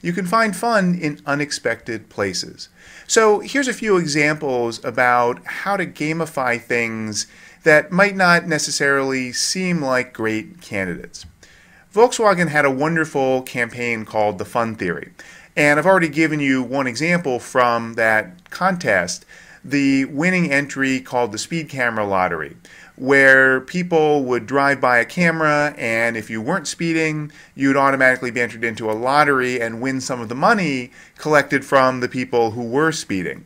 You can find fun in unexpected places. So here's a few examples about how to gamify things that might not necessarily seem like great candidates. Volkswagen had a wonderful campaign called the Fun Theory. And I've already given you one example from that contest, the winning entry called the Speed Camera Lottery, where people would drive by a camera, and if you weren't speeding, you'd automatically be entered into a lottery and win some of the money collected from the people who were speeding.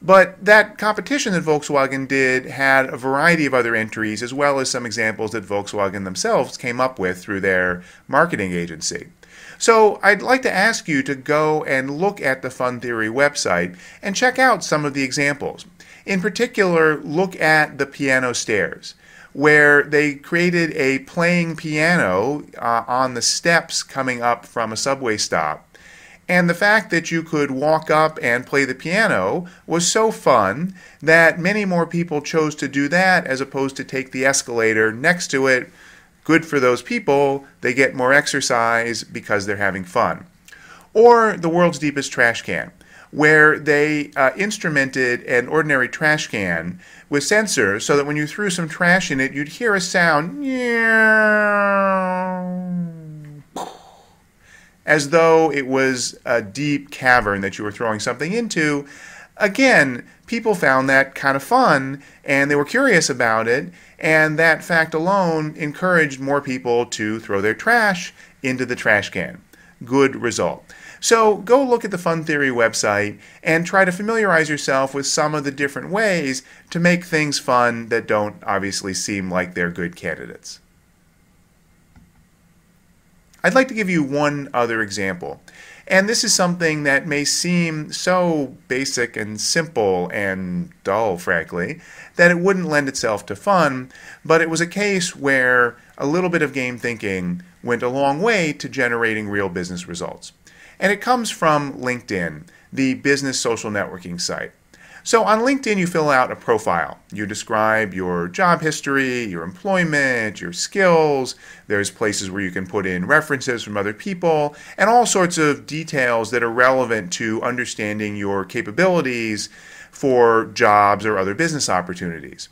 But that competition that Volkswagen did had a variety of other entries, as well as some examples that Volkswagen themselves came up with through their marketing agency. So I'd like to ask you to go and look at the Fun Theory website and check out some of the examples. In particular, look at the piano stairs, where they created a playing piano on the steps coming up from a subway stop. And the fact that you could walk up and play the piano was so fun that many more people chose to do that as opposed to take the escalator next to it. Good for those people. They get more exercise because they're having fun. Or the world's deepest trash can, where they instrumented an ordinary trash can with sensors so that when you threw some trash in it, you'd hear a sound as though it was a deep cavern that you were throwing something into. Again, people found that kind of fun, and they were curious about it, and that fact alone encouraged more people to throw their trash into the trash can. Good result. So go look at the Fun Theory website and try to familiarize yourself with some of the different ways to make things fun that don't obviously seem like they're good candidates. I'd like to give you one other example. And this is something that may seem so basic and simple and dull, frankly, that it wouldn't lend itself to fun, but it was a case where a little bit of game thinking went a long way to generating real business results. And it comes from LinkedIn, the business social networking site. So on LinkedIn, you fill out a profile. You describe your job history, your employment, your skills. There's places where you can put in references from other people, and all sorts of details that are relevant to understanding your capabilities for jobs or other business opportunities.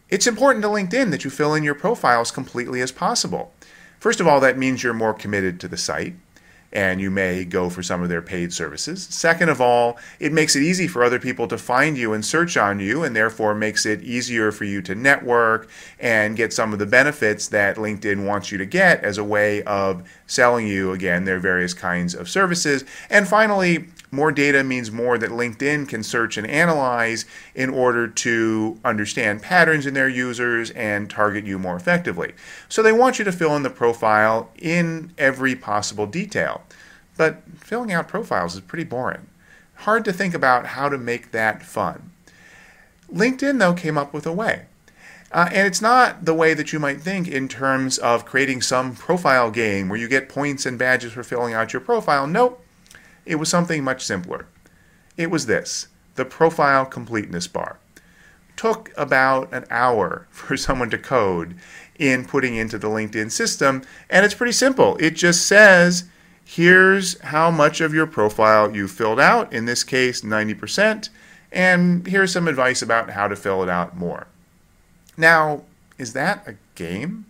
It's important to LinkedIn that you fill in your profile as completely as possible. First of all, that means you're more committed to the site, and you may go for some of their paid services. Second of all, it makes it easy for other people to find you and search on you, and therefore makes it easier for you to network and get some of the benefits that LinkedIn wants you to get as a way of selling you, again, their various kinds of services. And finally, more data means more that LinkedIn can search and analyze in order to understand patterns in their users and target you more effectively. So they want you to fill in the profile in every possible detail. But filling out profiles is pretty boring. Hard to think about how to make that fun. LinkedIn, though, came up with a way. And it's not the way that you might think in terms of creating some profile game where you get points and badges for filling out your profile. Nope. It was something much simpler. It was this, the profile completeness bar. Took about an hour for someone to code in putting into the LinkedIn system, and it's pretty simple. It just says, here's how much of your profile you filled out, in this case 90%, and here's some advice about how to fill it out more. Now, is that a game?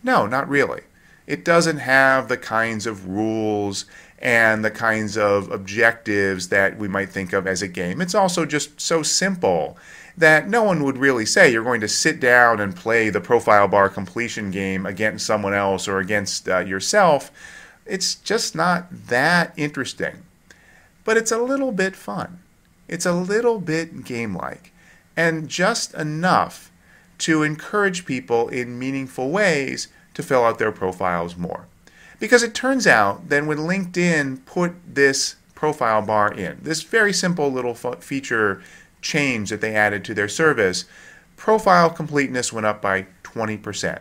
No, not really. It doesn't have the kinds of rules and the kinds of objectives that we might think of as a game. It's also just so simple that no one would really say you're going to sit down and play the profile bar completion game against someone else or against yourself. It's just not that interesting. But it's a little bit fun. It's a little bit game-like, and just enough to encourage people in meaningful ways to fill out their profiles more. Because it turns out that when LinkedIn put this profile bar in, this very simple little feature change that they added to their service, profile completeness went up by 20%.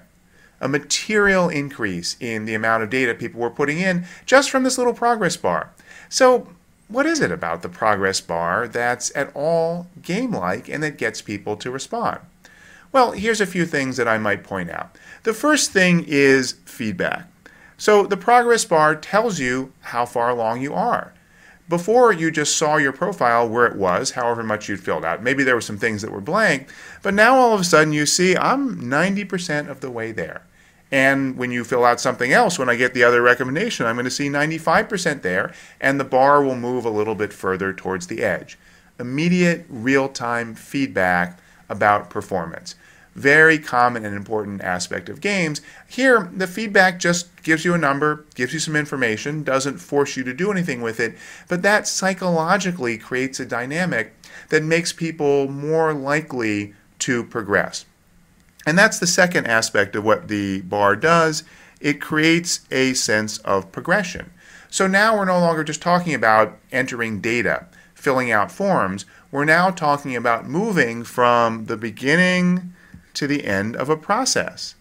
A material increase in the amount of data people were putting in just from this little progress bar. So what is it about the progress bar that's at all game-like and that gets people to respond? Well, here's a few things that I might point out. The first thing is feedback. So the progress bar tells you how far along you are. Before, you just saw your profile where it was, however much you'd filled out. Maybe there were some things that were blank, but now all of a sudden you see I'm 90% of the way there. And when you fill out something else, when I get the other recommendation, I'm going to see 95% there, and the bar will move a little bit further towards the edge. Immediate, real-time feedback about performance. Very common and important aspect of games. Here, the feedback just gives you a number, gives you some information, doesn't force you to do anything with it, but that psychologically creates a dynamic that makes people more likely to progress. And that's the second aspect of what the bar does. It creates a sense of progression. So now we're no longer just talking about entering data, filling out forms. We're now talking about moving from the beginning to the end of a process.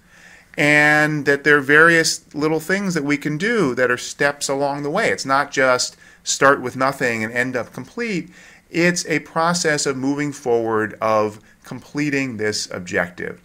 And that there are various little things that we can do that are steps along the way. It's not just start with nothing and end up complete. It's a process of moving forward, of completing this objective.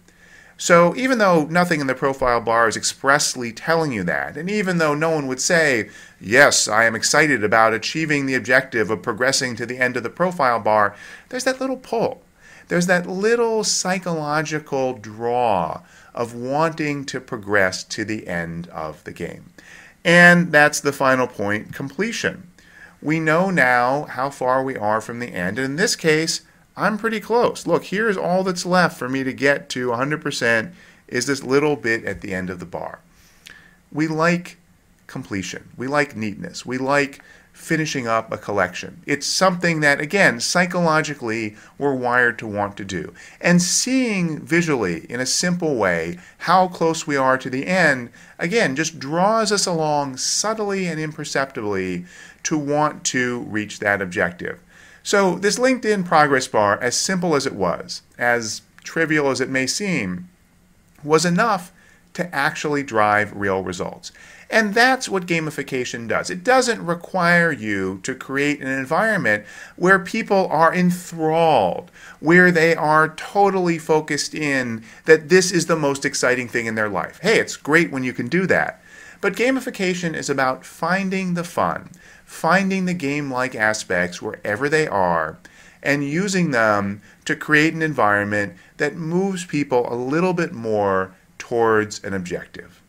So even though nothing in the profile bar is expressly telling you that, and even though no one would say, yes, I am excited about achieving the objective of progressing to the end of the profile bar, there's that little pull. There's that little psychological draw of wanting to progress to the end of the game. And that's the final point, completion. We know now how far we are from the end, and in this case, I'm pretty close. Look, here's all that's left for me to get to 100% is this little bit at the end of the bar. We like completion. We like neatness. We like finishing up a collection. It's something that, again, psychologically we're wired to want to do. And seeing visually, in a simple way, how close we are to the end, again, just draws us along subtly and imperceptibly to want to reach that objective. So this LinkedIn progress bar, as simple as it was, as trivial as it may seem, was enough to actually drive real results. And that's what gamification does. It doesn't require you to create an environment where people are enthralled, where they are totally focused in that this is the most exciting thing in their life. Hey, it's great when you can do that. But gamification is about finding the fun, finding the game-like aspects wherever they are, and using them to create an environment that moves people a little bit more towards an objective.